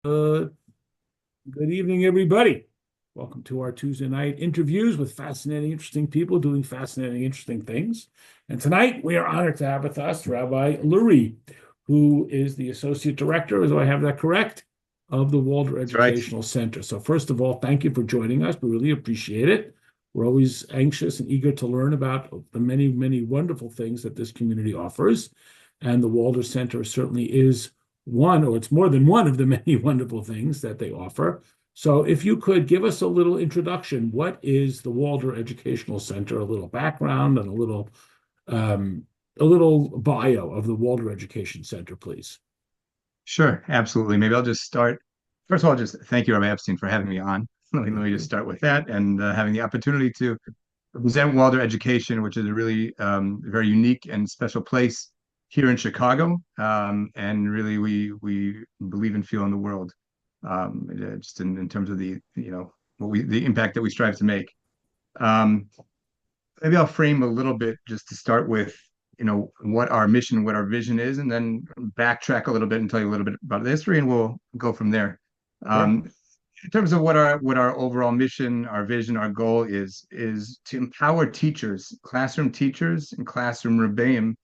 Uh, Good evening, everybody. Welcome to our Tuesday night interviews with fascinating, interesting people doing fascinating, interesting things. And tonight we are honored to have with us Rabbi Lurie, who is the Associate Director, do I have that correct, of the Walder That's right. Educational Center. So first of all, thank you for joining us. We really appreciate it. We're always anxious and eager to learn about the many, many wonderful things that this community offers. And the Walder Center certainly is one, or it's more than one of the many wonderful things that they offer. So if you could give us a little introduction, what is the Walder Educational Center? A little background and um, a little bio of the Walder Education Center, please. Sure, absolutely. Maybe I'll just start. First of all, just thank you, Rabbi Epstein, for having me on. Let me Thank just you. start with that and having the opportunity to present Walder Education, which is a really very unique and special place here in Chicago. And really, we believe and feel in the world, just in terms of the impact that we strive to make. Um, Maybe I'll frame a little bit just to start with, what our mission, what our vision is, and then backtrack a little bit and tell you a little bit about the history, and we'll go from there. Sure. In terms of what our overall mission, our vision, our goal is to empower teachers, classroom teachers, and classroom rebbeim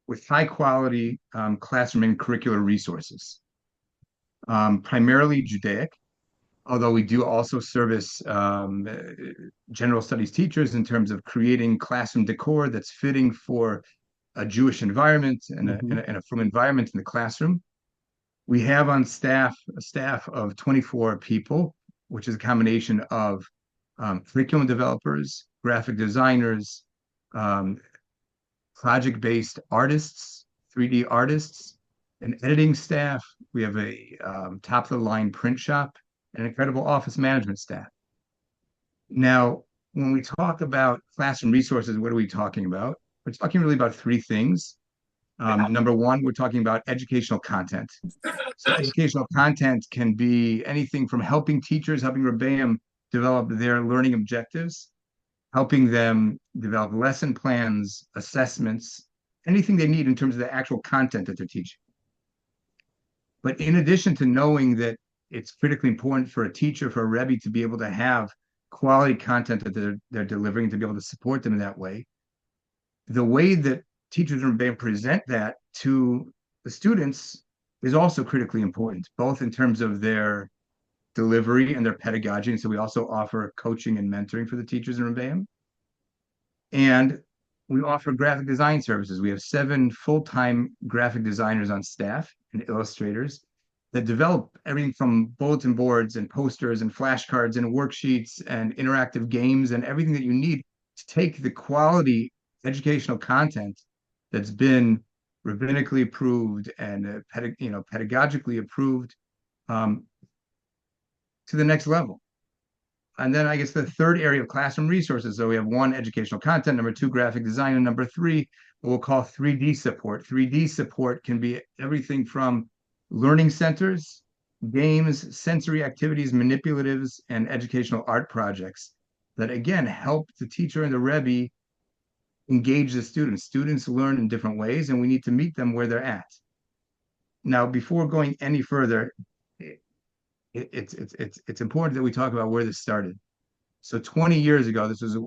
with high quality classroom and curricular resources, primarily Judaic, although we do also service general studies teachers in terms of creating classroom decor that's fitting for a Jewish environment and a, Hmm. and a, and a frum environment in the classroom. We have on staff a staff of 24 people, which is a combination of curriculum developers, graphic designers, um, project-based artists, 3D artists, an editing staff. We have a top-of-the-line print shop, and an incredible office management staff. Now, when we talk about classroom resources, what are we talking about? We're talking really about three things. Number one, we're talking about educational content. So educational content can be anything from helping teachers, helping Rebbeim develop their learning objectives, helping them develop lesson plans, assessments, anything they need in terms of the actual content that they're teaching. But in addition to knowing that it's critically important for a teacher, for a Rebbe to be able to have quality content that they're delivering, to be able to support them in that the way that teachers are being present that to the students is also critically important, both in terms of their delivery and their pedagogy. And so we also offer coaching and mentoring for the teachers in Rebbeim. And we offer graphic design services. We have 7 full-time graphic designers on staff and illustrators that develop everything from bulletin boards and posters and flashcards and worksheets and interactive games and everything that you need to take the quality educational content that's been rabbinically approved and pedagogically approved, um, to the next level. And then I guess the third area of classroom resources. So we have one, educational content, number two, graphic design, and number three, what we'll call 3D support. 3D support can be everything from learning centers, games, sensory activities, manipulatives, and educational art projects that again help the teacher and the Rebbe engage the students. Students learn in different ways, and we need to meet them where they're at. Now, before going any further, it's important that we talk about where this started. So 20 years ago, this was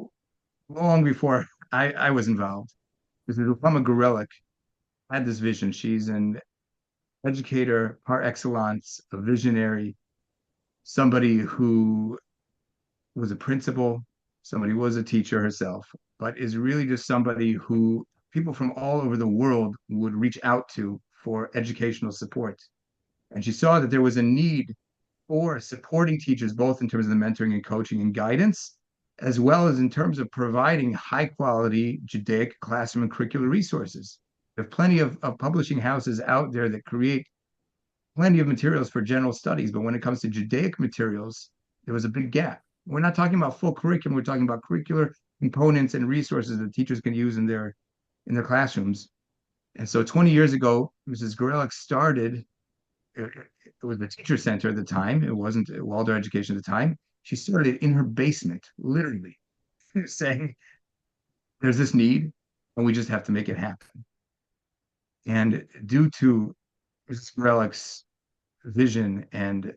long before I was involved. This is Rupama Gorelick had this vision. She's an educator par excellence, a visionary, somebody who was a principal, somebody who was a teacher herself, but is really just somebody who people from all over the world would reach out to for educational support. And she saw that there was a need for supporting teachers, both in terms of the mentoring and coaching and guidance, as well as in terms of providing high quality Judaic classroom and curricular resources. There are plenty of publishing houses out there that create plenty of materials for general studies, but when it comes to Judaic materials, there was a big gap. We're not talking about full curriculum, we're talking about curricular components and resources that teachers can use in their classrooms. And so 20 years ago, Mrs. Gorelick started it was the teacher center at the time. It wasn't Walder Education at the time. She started in her basement, literally, saying, "There's this need, and we just have to make it happen." And due to Mrs. Relick's vision and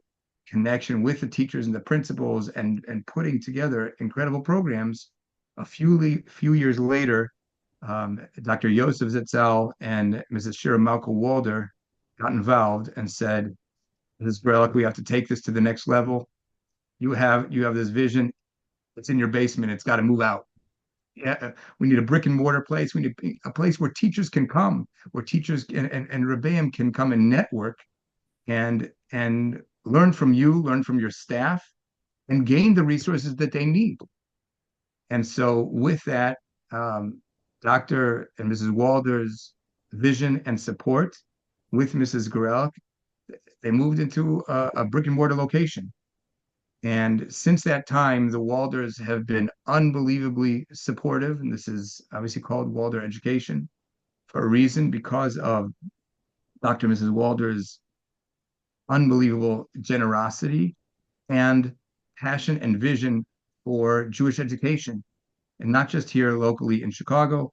connection with the teachers and the principals and putting together incredible programs. A few years later, Dr. Yosef Zitzel and Mrs. Shira Malka Walder got involved and said, "Mrs. Grelick, we have to take this to the next level. You have this vision. It's in your basement. It's got to move out. Yeah, we need a brick and mortar place. We need a place where teachers can come, where teachers and Rebbeim can come and network and learn from you, learn from your staff, and gain the resources that they need." And so, with that, Dr. and Mrs. Walder's vision and support with Mrs. Gorelick, they moved into a brick and mortar location. And since that time, the Walders have been unbelievably supportive. And this is obviously called Walder Education for a reason, because of Dr. and Mrs. Walder's unbelievable generosity and passion and vision for Jewish education, and not just here locally in Chicago,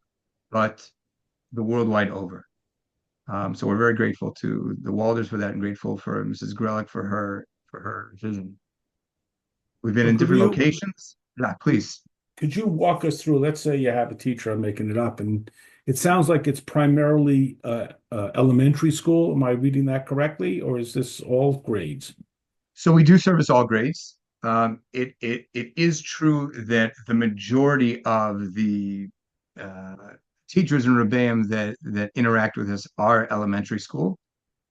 but the worldwide over. So we're very grateful to the Walders for that, and grateful for Mrs. Grelick for her vision. We've been So in different locations. Yeah, please. could you walk us through, let's say you have a teacher, I'm making it up, and it sounds like it's primarily elementary school. Am I reading that correctly, or is this all grades? So we do service all grades. It is true that the majority of the uh, teachers in Rebbeim that interact with us are elementary school.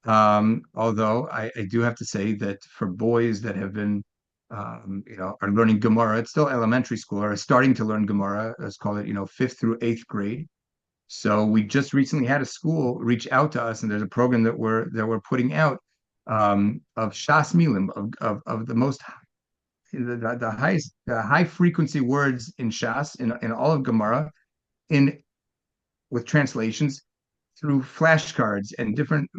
Although I do have to say that for boys that have been, are learning Gemara, it's still elementary school or are starting to learn Gemara. Let's call it, fifth through eighth grade. So we just recently had a school reach out to us, and there's a program that we're putting out, of Shas Milim, of the most the highest high frequency words in Shas, in all of Gemara, in with translations through flashcards and different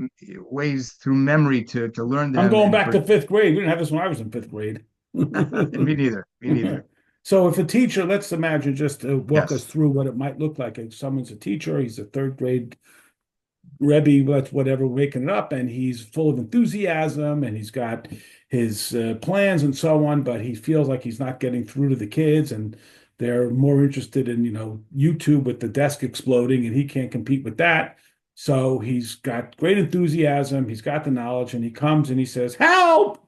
ways through memory to learn I'm them. going And back for to fifth grade. We didn't have this when I was in fifth grade. me neither, me neither. So if a teacher, let's imagine, just to walk us Yes, through what it might look like. If someone's a teacher, he's a third grade Rebbe, but whatever, making it up, and he's full of enthusiasm, and he's got his plans and so on, but he feels like he's not getting through to the kids, and they're more interested in, YouTube with the desk exploding, and he can't compete with that. So he's got great enthusiasm, he's got the knowledge, and he comes and he says, "Help!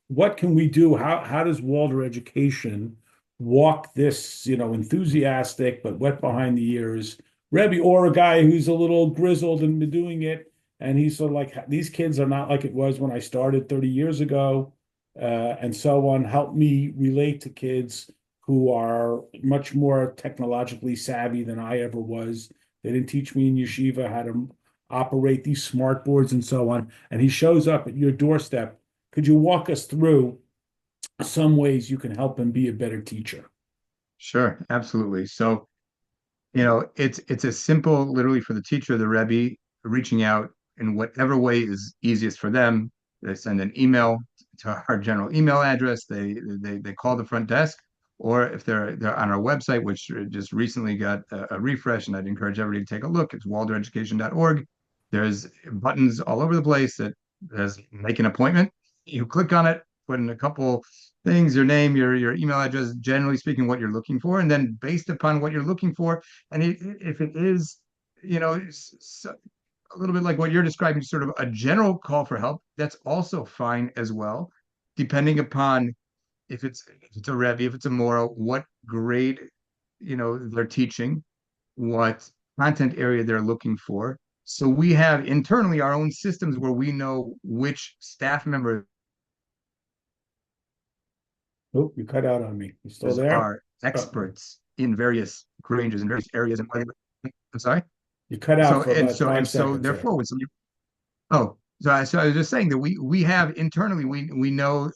What can we do? How does Walder Education walk this, enthusiastic but wet behind the ears Rebbe, or a guy who's a little grizzled and been doing it, and he's sort of like, these kids are not like it was when I started 30 years ago, and so on. Help me relate to kids who are much more technologically savvy than I ever was. They didn't teach me in yeshiva how to operate these smart boards and so on." And he shows up at your doorstep. Could you walk us through some ways you can help him be a better teacher? sure, absolutely. So, it's as simple, literally, for the teacher, the Rebbe, reaching out in whatever way is easiest for them. They send an email to our general email address. They call the front desk, or if they're on our website, which just recently got a refresh, and I'd encourage everybody to take a look. It's waldereducation.org. There's buttons all over the place that says make an appointment. You click on it, put in a couple things, your name, your email address, generally speaking, what you're looking for, and then based upon what you're looking for, and if it is, a little bit like what you're describing, sort of a general call for help, that's also fine as well, depending upon if it's a Rebbe, if it's a Mora, what grade, they're teaching, what content area they're looking for. So we have internally our own systems where we know which staff members Oh, you cut out on me. You still there? are Oh, experts in various ranges and various areas. And I'm sorry. you cut out So for and about so five and so seconds there. therefore, so I was just saying that we have internally, we know,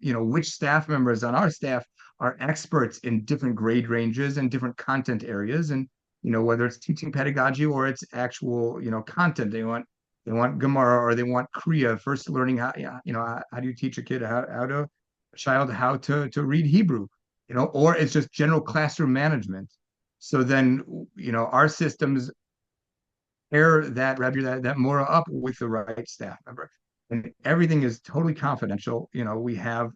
which staff members on our staff are experts in different grade ranges and different content areas, and whether it's teaching pedagogy or it's actual, content. They want Gemara, or they want Kriya, first learning how, yeah, how do you teach a kid a child how to read Hebrew, or it's just general classroom management. So then, our systems pair that Rabbi, that Mora up with the right staff member. and everything is totally confidential. We have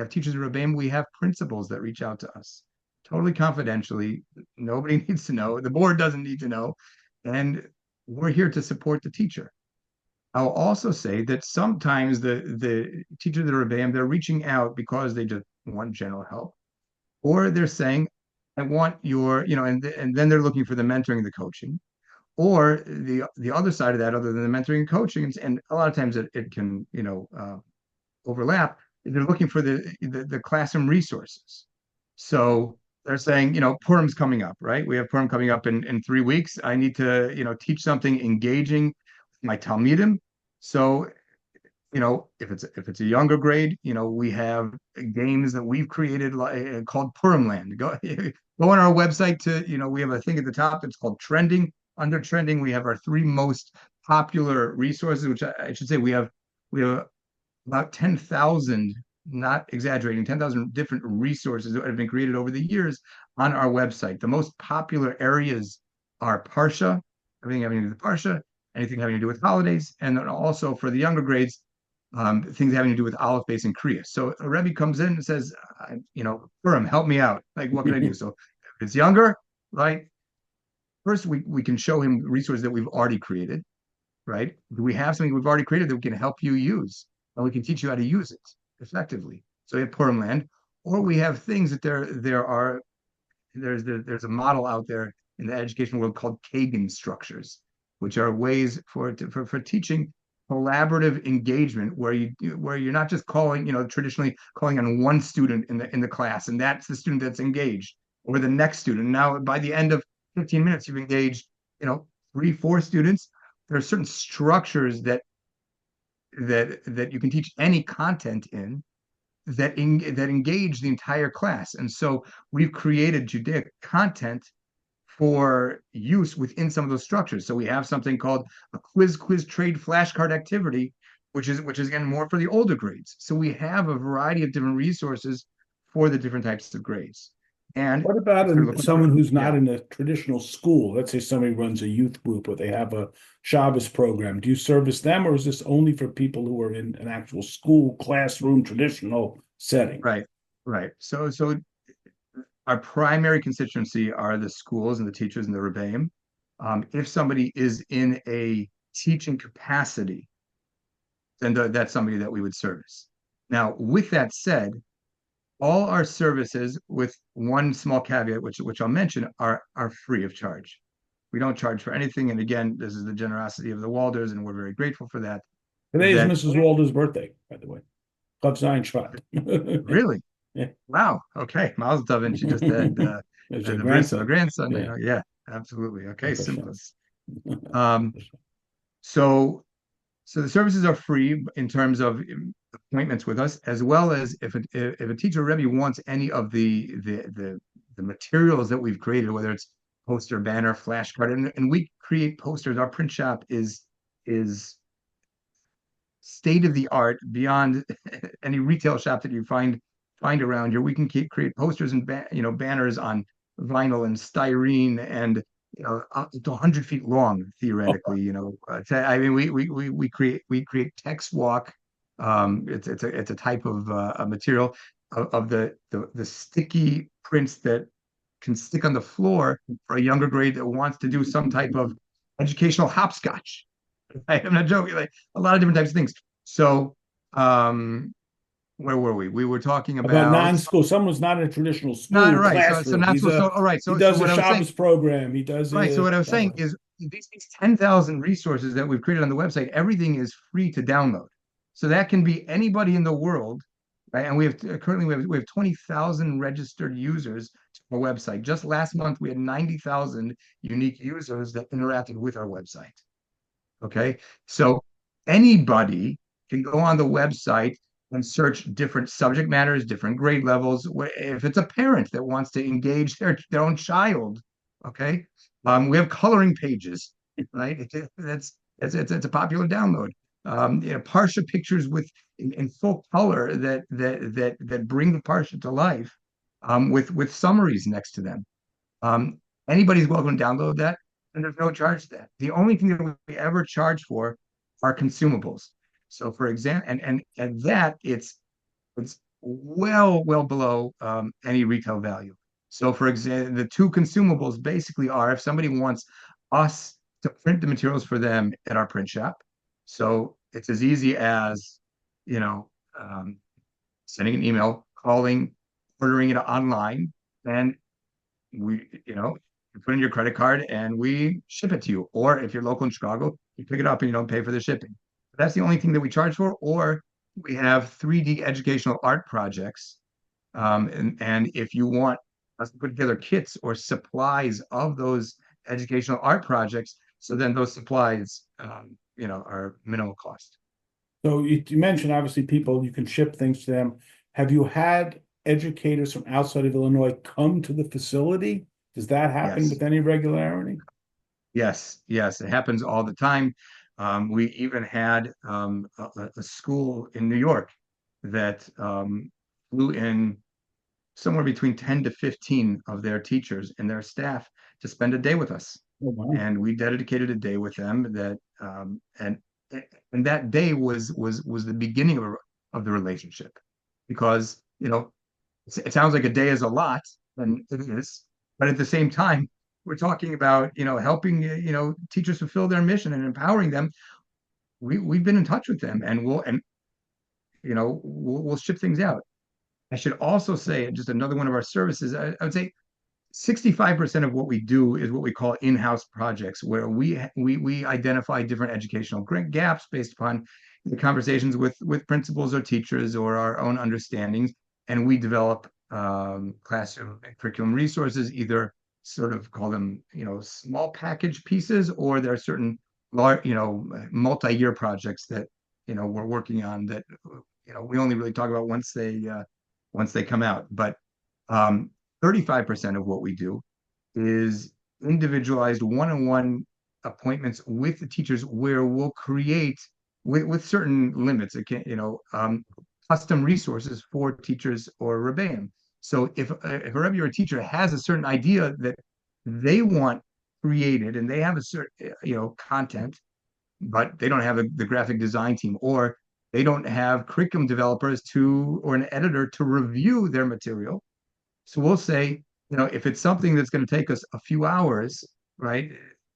teachers at Rabbi, we have principals that reach out to us totally confidentially. Nobody needs to know. The board doesn't need to know. And we're here to support the teacher. I'll also say that sometimes the teachers that are Rabbi, they're reaching out because they just want general help, or they're saying, I want your, and then they're looking for the mentoring, the coaching, or the other side of that, other than the mentoring and coaching, and a lot of times it can, overlap. They're looking for the classroom resources. So they're saying, Purim's coming up, right? We have Purim coming up in 3 weeks. I need to, teach something engaging with my Talmidim. So, if it's a younger grade, we have games that we've created called Purim Land. Go on our website to, we have a thing at the top that's called Trending. Under Trending, we have our 3 most popular resources, which I should say we have about 10,000, not exaggerating, 10,000 different resources that have been created over the years on our website. The most popular areas are Parsha, everything having to do with Parsha, anything having to do with holidays, and then also for the younger grades, things having to do with Aleph Base and Kriya. So a Rebbe comes in and says, Purim, help me out. Like, what can I do? So if it's younger, right? First, we can show him resources that we've already created, right? Do we have something we've already created that we can help you use? And we can teach you how to use it effectively. So we have Purim Land, or we have things that there's a model out there in the education world called Kagan structures, which are ways for teaching collaborative engagement where you're not just calling, traditionally calling on one student in the class, and that's the student that's engaged, or the next student. Now, by the end of 15 minutes, you've engaged, 3, 4 students. There are certain structures that you can teach any content in that engage the entire class. And so we've created Judaic content for use within some of those structures. So we have something called a quiz trade flashcard activity, which is again more for the older grades. So we have a variety of different resources for the different types of grades. And what about someone who's not yeah. in a traditional school? Let's say somebody runs a youth group or they have a Shabbos program. Do you service them, or is this only for people who are in an actual school, classroom, traditional setting? Right. So our primary constituency are the schools and the teachers and the rebbeim. If somebody is in a teaching capacity, then that's somebody that we would service. Now, with that said, all our services, with one small caveat, which I'll mention, are free of charge. We don't charge for anything. And again, this is the generosity of the Walders, and we're very grateful for that. Today is Mrs. Walder's birthday, by the way. Chav Zayin Shvat. Really? Yeah. Wow. Okay. Mazel tov, and she just had the birth of a grandson. Yeah. Yeah, absolutely. Okay, simplest. So the services are free in terms of appointments with us, as well as if a teacher or Rebbe wants any of the materials that we've created, whether it's poster, banner, flashcard, and we create posters. Our print shop is state of the art, beyond any retail shop that you find around here. We can create posters and banners on vinyl and styrene, and up to 100 feet long theoretically. I mean, we create text walk. It's a type of a material of the sticky prints that can stick on the floor for a younger grade that wants to do some type of educational hopscotch. I'm not joking. Like a lot of different types of things. So, where were we? We were talking about non-school. Someone's not in a traditional not school right. So classroom. not so. All right. So he does what a I was saying, Shabbos program. He does right. So what I was saying is these 10,000 resources that we've created on the website, everything is free to download. So that can be anybody in the world, right? And we have currently 20,000 registered users to our website. Just last month, we had 90,000 unique users that interacted with our website. Okay, so anybody can go on the website and search different subject matters, different grade levels. If it's a parent that wants to engage their own child, okay, we have coloring pages, right? It's a popular download. Parsha pictures in full color that bring the parsha to life, with summaries next to them. Anybody's welcome to download that, and there's no charge to that. The only thing that we ever charge for are consumables. So for example, and that it's well below any retail value. So for example, the two consumables basically are if somebody wants us to print the materials for them at our print shop. So it's as easy as, you know, um, sending an email, calling, ordering it online, and you put in your credit card and we ship it to you. Or if you're local in Chicago, you pick it up and you don't pay for the shipping. That's the only thing that we charge for. Or we have 3D educational art projects. And if you want us to put together kits or supplies of those educational art projects, so then those supplies, are minimal cost. So you mentioned obviously people, you can ship things to them. Have you had educators from outside of Illinois come to the facility? Does that happen Yes. with any regularity? Yes, yes, it happens all the time. We even had a school in New York that flew in somewhere between 10 to 15 of their teachers and their staff to spend a day with us. Oh, wow. And we dedicated a day with them and that day was the beginning of the relationship because, it sounds like a day is a lot, and it is, but at the same time, we're talking about helping teachers fulfill their mission and empowering them. We've been in touch with them, and we'll ship things out. I should also say just another one of our services. I would say 65% of what we do is what we call in-house projects, where we identify different educational gaps based upon the conversations with principals or teachers or our own understandings, and we develop classroom and curriculum resources, either sort of call them small package pieces, or there are certain large multi-year projects that we're working on that we only really talk about once they come out, but 35% of what we do is individualized one-on-one appointments with the teachers where we'll create with certain limits, custom resources for teachers or rebellion. So if a Rebbe or a teacher has a certain idea that they want created and they have a certain content, but they don't have the graphic design team, or they don't have curriculum developers or an editor to review their material, so we'll say, if it's something that's going to take us a few hours, right?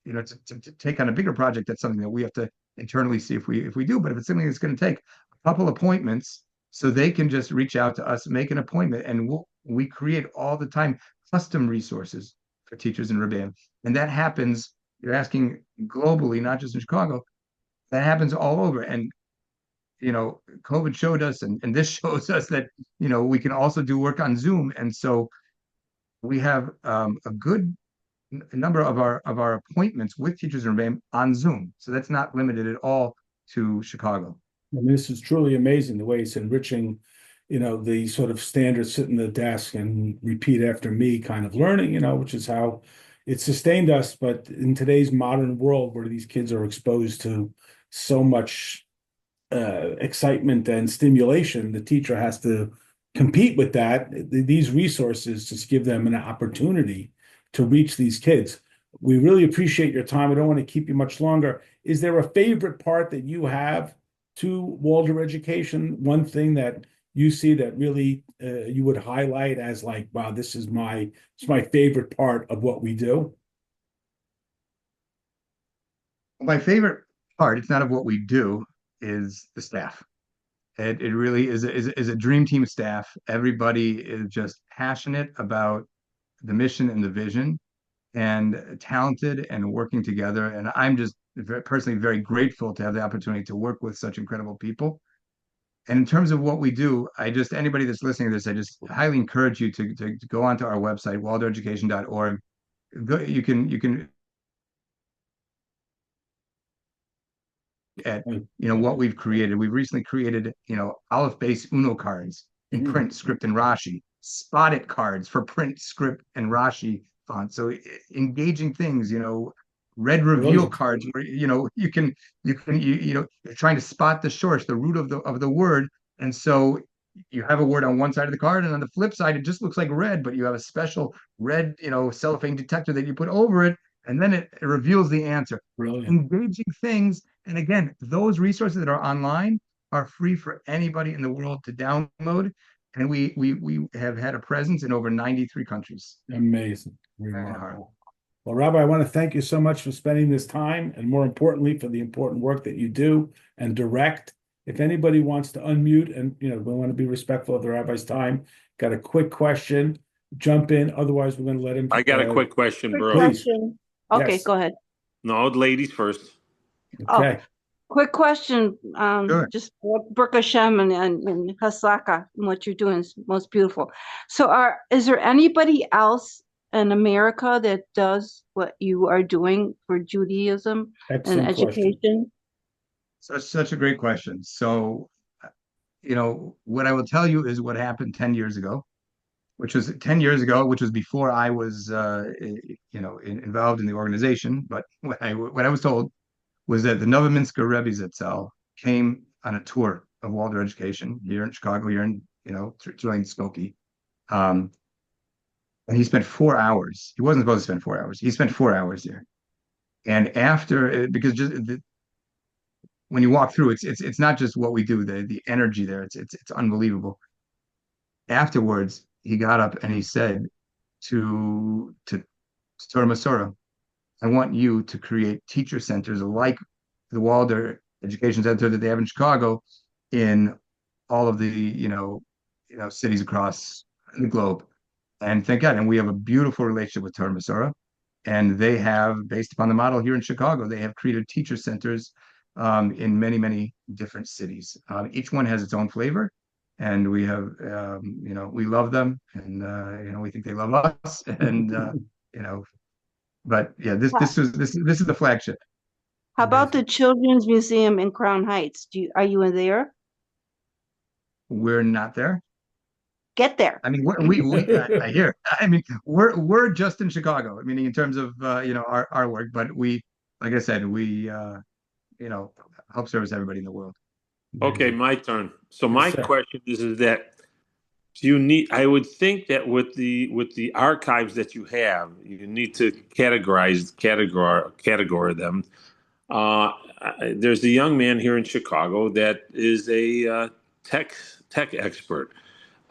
To take on a bigger project, that's something that we have to internally see if we do. But if it's something that's going to take a couple appointments, so they can just reach out to us, make an appointment, and we create all the time custom resources for teachers in Rabbi. And that happens, you're asking globally, not just in Chicago, that happens all over. And COVID showed us, and this shows us that, we can also do work on Zoom. And so we have a good number of our appointments with teachers in BAM on Zoom. So that's not limited at all to Chicago. And this is truly amazing the way it's enriching, the sort of standard sit in the desk and repeat after me kind of learning, which is how it sustained us. But in today's modern world where these kids are exposed to so much excitement and stimulation, the teacher has to compete with that. These resources just give them an opportunity to reach these kids. We really appreciate your time. I don't want to keep you much longer. Is there a favorite part that you have to Walder education? One thing that you see that really you would highlight as like, wow, this is my favorite part of what we do? My favorite part, it's not of what we do, is the staff. It really is a dream team staff. Everybody is just passionate about the mission and the vision, and talented and working together. And I'm just personally very grateful to have the opportunity to work with such incredible people. And in terms of what we do, anybody that's listening to this, I just highly encourage you to go onto our website, waldereducation.org. You can at what we've created. We've recently created Aleph base Uno cards in print, script, and Rashi, spotted cards for print, script, and Rashi font. So engaging things, red reveal Brilliant. cards where you're trying to spot the source, the root of the word, and so you have a word on one side of the card, and on the flip side, it just looks like red, but you have a special red cellophane detector that you put over it, and then it reveals the answer. Brilliant. Engaging things. And again, those resources that are online are free for anybody in the world to download. And we have had a presence in over 93 countries. Amazing. And Remarkable. Well, Rabbi, I want to thank you so much for spending this time and more importantly, for the important work that you do and direct. If anybody wants to unmute and, we want to be respectful of the rabbi's time, got a quick question, jump in. Otherwise, we're going to let him. I got a quick question, Quick bro. Please. question. Okay, Yes. go ahead. No, ladies first. Okay. Quick question. Sure. Just Baruch Hashem and Haslaka, and what you're doing is most beautiful. So is there anybody else in America that does what you are doing for Judaism Excellent and question. education? Such a great question. So, what I will tell you is what happened 10 years ago, which was before I was, involved in the organization. But what I was told was that the Novominsker Rebbe Zatzal came on a tour of Walder education here in Chicago, here in, thrilling Skokie. And he spent 4 hours. He wasn't supposed to spend 4 hours. He spent 4 hours there. And after, because when you walk through, it's not just what we do, the energy there, it's unbelievable. Afterwards, he got up and he said to Torah Masora, I want you to create teacher centers like the Walder Education Center that they have in Chicago in all of the cities across the globe. And thank God, and we have a beautiful relationship with Torah Masora. And they have, based upon the model here in Chicago, they have created teacher centers in many, many different cities. Each one has its own flavor, and we have, we love them, and we think they love us, and but yeah, this is the flagship. How about the Children's Museum in Crown Heights? Are you in there? We're not there. Get there. I mean, I hear. I mean, we're just in Chicago. I mean, in terms of our work, but we, like I said, we help service everybody in the world. Okay, my turn. So Yes, my sir. question is that you need. I would think that with the archives that you have, you need to categorize them. There's a young man here in Chicago that is a tech expert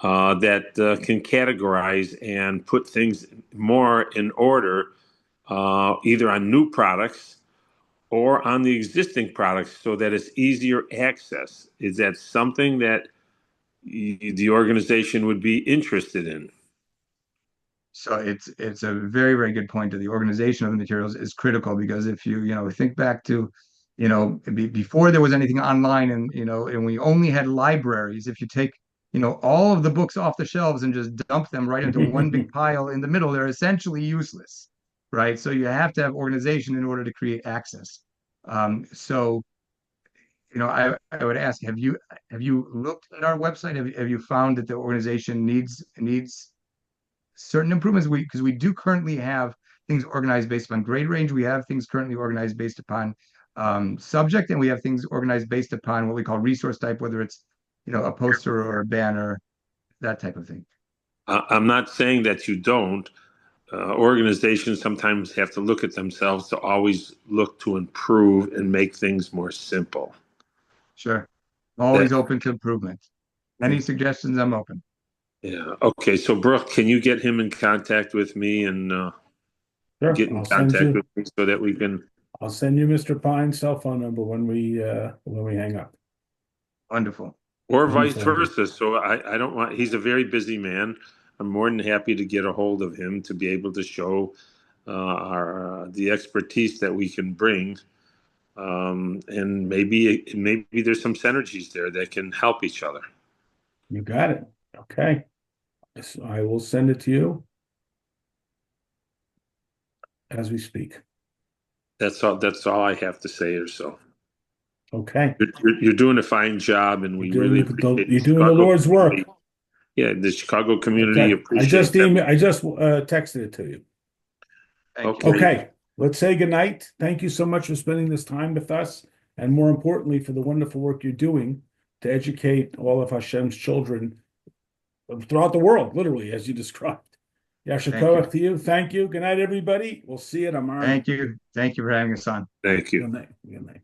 that can categorize and put things more in order, either on new products or on the existing products, so that it's easier access. Is that something that the organization would be interested in? So it's a very, very good point. The organization of the materials is critical, because if you think back to before there was anything online, and we only had libraries. If you take all of the books off the shelves and just dump them right into one big pile in the middle, they're essentially useless, right? So you have to have organization in order to create access. So I would ask, have you looked at our website? Have you found that the organization needs certain improvements? Because we do currently have things organized based upon grade range. We have things currently organized based upon subject, and we have things organized based upon what we call resource type, whether it's a poster or a banner, that type of thing. I'm not saying that you don't. Organizations sometimes have to look at themselves to always look to improve and make things more simple. Sure. Always open to improvement. Any suggestions, I'm open. Yeah. Okay. So, Brooke, can you get him in contact with me and Sure. get in contact with me so that we can? I'll send you Mr. Pine's cell phone number when we hang up. Wonderful. Or vice versa. So I don't want. He's a very busy man. I'm more than happy to get a hold of him to be able to show the expertise that we can bring, and maybe there's some synergies there that can help each other. You got it. Okay. So I will send it to you as we speak. That's all. That's all I have to say or so. Okay. You're doing a fine job, and we really appreciate you're doing the Lord's work. Yeah, the Chicago community Okay. appreciates I just texted it to you. Thank you. Okay. Let's say goodnight. Thank you so much for spending this time with us, and more importantly, for the wonderful work you're doing to educate all of Hashem's children throughout the world, literally, as you described. Yasher Thank you. koach to you. Thank you. Good night, everybody. We'll see you tomorrow. Thank you. Thank you for having us on. Thank you. Good night. Good night.